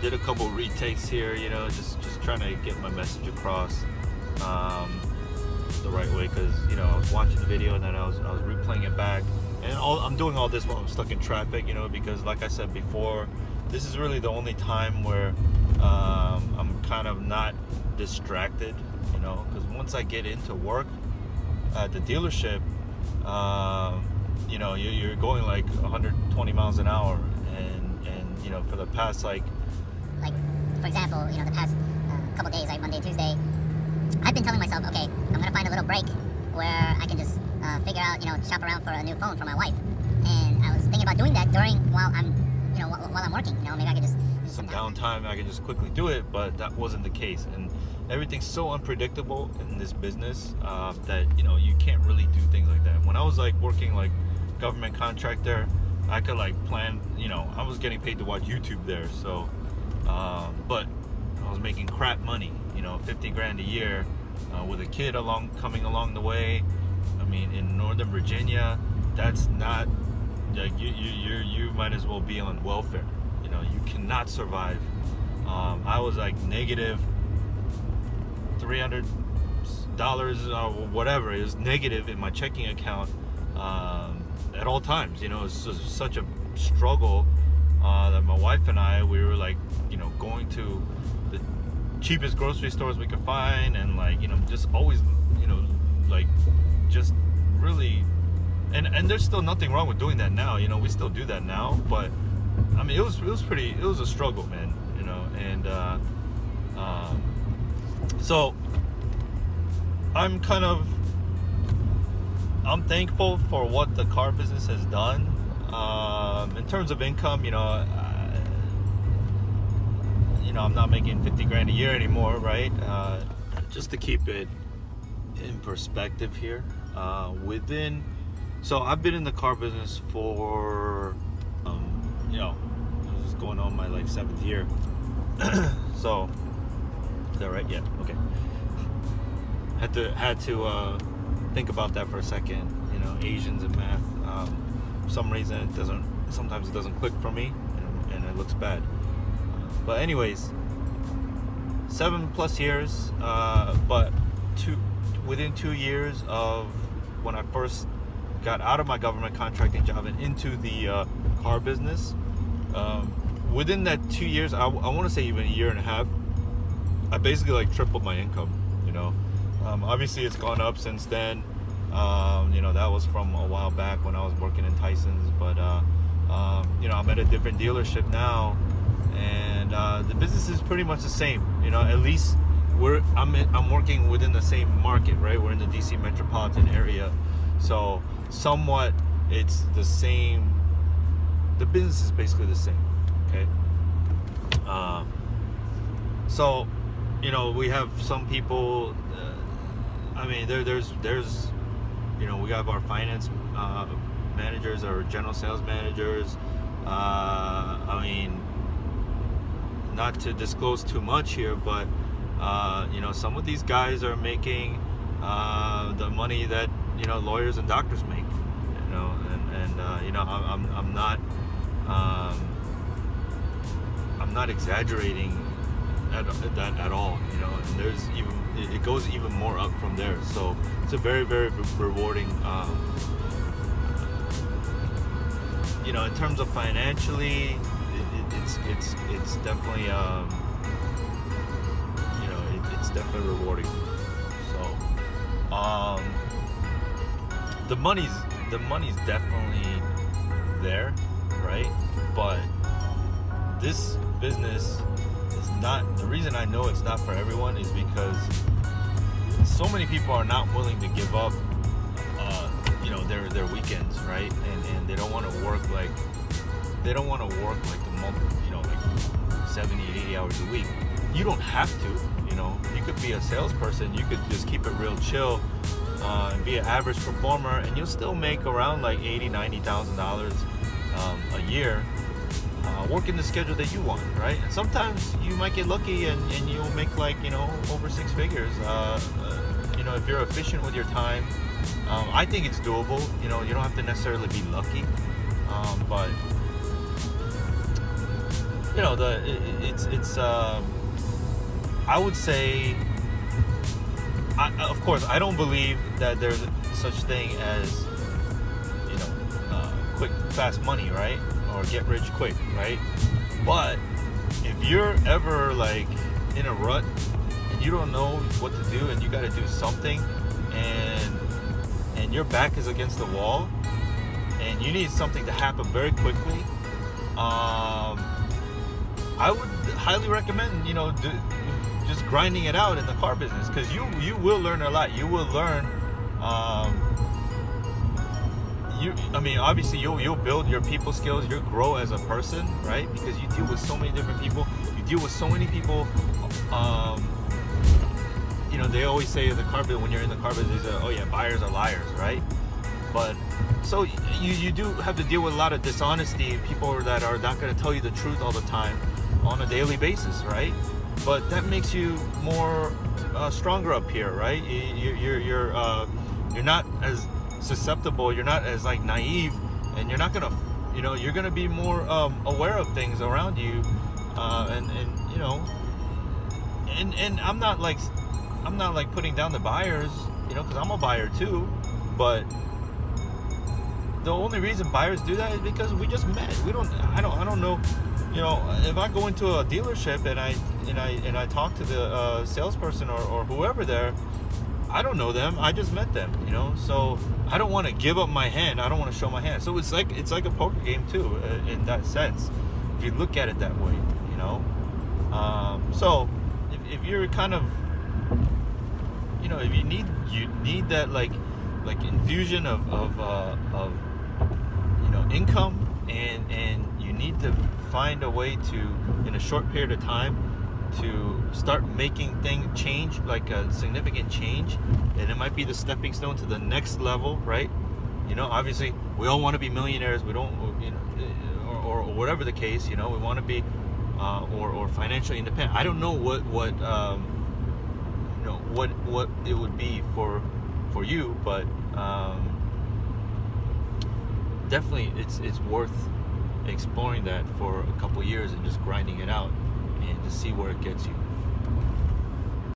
did a couple retakes here, just trying to get my message across the right way, because I was watching the video and then I was replaying it back, and I'm doing all this while I'm stuck in traffic, because like I said before, this is really the only time where I'm kind of not distracted, because once I get into work at the dealership, you're going like 120 miles an hour, and for the past for example, the past couple days, like Monday, Tuesday, I've been telling myself, okay, I'm gonna find a little break where I can just figure out, shop around for a new phone for my wife. And I was thinking about doing that while I'm working. Maybe I could just some downtime, I could just quickly do it, but that wasn't the case. And everything's so unpredictable in this business that you can't really do things like that. When I was like working like government contractor, I could like plan. I was getting paid to watch YouTube there, so but I was making crap money. 50 grand a year with a kid coming along the way. I mean, in Northern Virginia, that's not like you might as well be on welfare. You cannot survive. I was like negative $300 or whatever. It was negative in my checking account at all times. It's just such a struggle that my wife and we were like, going to the cheapest grocery stores we could find, and like, just always, like, just really, and there's still nothing wrong with doing that now. We still do that now, but I mean, it was a struggle, man. And so I'm thankful for what the car business has done in terms of income. I'm not making 50 grand a year anymore, right? Just to keep it in perspective here, so I've been in the car business for this is going on my like 7th year. So is that right? Yeah, okay. Had to think about that for a second. Asians and math, for some reason sometimes it doesn't click for me, and it looks bad. But anyways, 7+ years, but within 2 years of when I first got out of my government contracting job and into the car business, within that 2 years, I want to say even a year and a half, I basically like tripled my income. Obviously it's gone up since then. That was from a while back when I was working in Tyson's, but I'm at a different dealership now, and the business is pretty much the same. At least I'm working within the same market, right? We're in the DC metropolitan area, so somewhat it's the same. The business is basically the same. Okay. So we have some people. I mean, there's we have our finance managers, our general sales managers. I mean, not to disclose too much here, but some of these guys are making the money that lawyers and doctors make. I'm not exaggerating that at all. And there's it goes even more up from there. So it's a very, very rewarding. In terms of financially, it's definitely it's definitely rewarding. So the money's definitely there, right? But this business is not. The reason I know it's not for everyone is because so many people are not willing to give up their weekends, right? And they don't want to work like the month, like 70, 80 hours a week. You don't have to. You could be a salesperson. You could just keep it real chill and be an average performer, and you'll still make around like $80,000-$90,000 a year, working the schedule that you want, right? And sometimes you might get lucky and you'll make like over 6 figures. If you're efficient with your time, I think it's doable. You don't have to necessarily be lucky, but you know, it's I would say, of course, I don't believe that there's such thing as, you know, quick, fast money, right? Or get rich quick, right? But if you're ever like in a rut and you don't know what to do and you got to do something, and your back is against the wall and you need something to happen very quickly, I would highly recommend, you know, just grinding it out in the car business, because you will learn a lot. You will learn. I mean, obviously, you'll build your people skills. You'll grow as a person, right? Because you deal with so many different people. You deal with so many people. You know, they always say in the car business, when you're in the car business, oh yeah, buyers are liars, right? But so you do have to deal with a lot of dishonesty, people that are not going to tell you the truth all the time on a daily basis, right? But that makes you more stronger up here, right? You're not as susceptible, you're not as like naive, and you're not gonna, you know, you're gonna be more aware of things around you, and you know, and I'm not like putting down the buyers, you know, because I'm a buyer too, but the only reason buyers do that is because we just met. I don't know, you know, if I go into a dealership and I talk to the salesperson or whoever there, I don't know them. I just met them, you know. So I don't want to give up my hand. I don't want to show my hand. So it's like a poker game too, in that sense, if you look at it that way, you know. So if you're kind of, you know, if you need that like infusion of you know, income, and you need to find a way to, in a short period of time, to start making things change, like a significant change, and it might be the stepping stone to the next level, right? You know, obviously we all want to be millionaires. We don't, you know, or whatever the case, you know, we want to be or financially independent. I don't know what you know, what it would be for you, but definitely it's worth exploring that for a couple years and just grinding it out and to see where it gets you.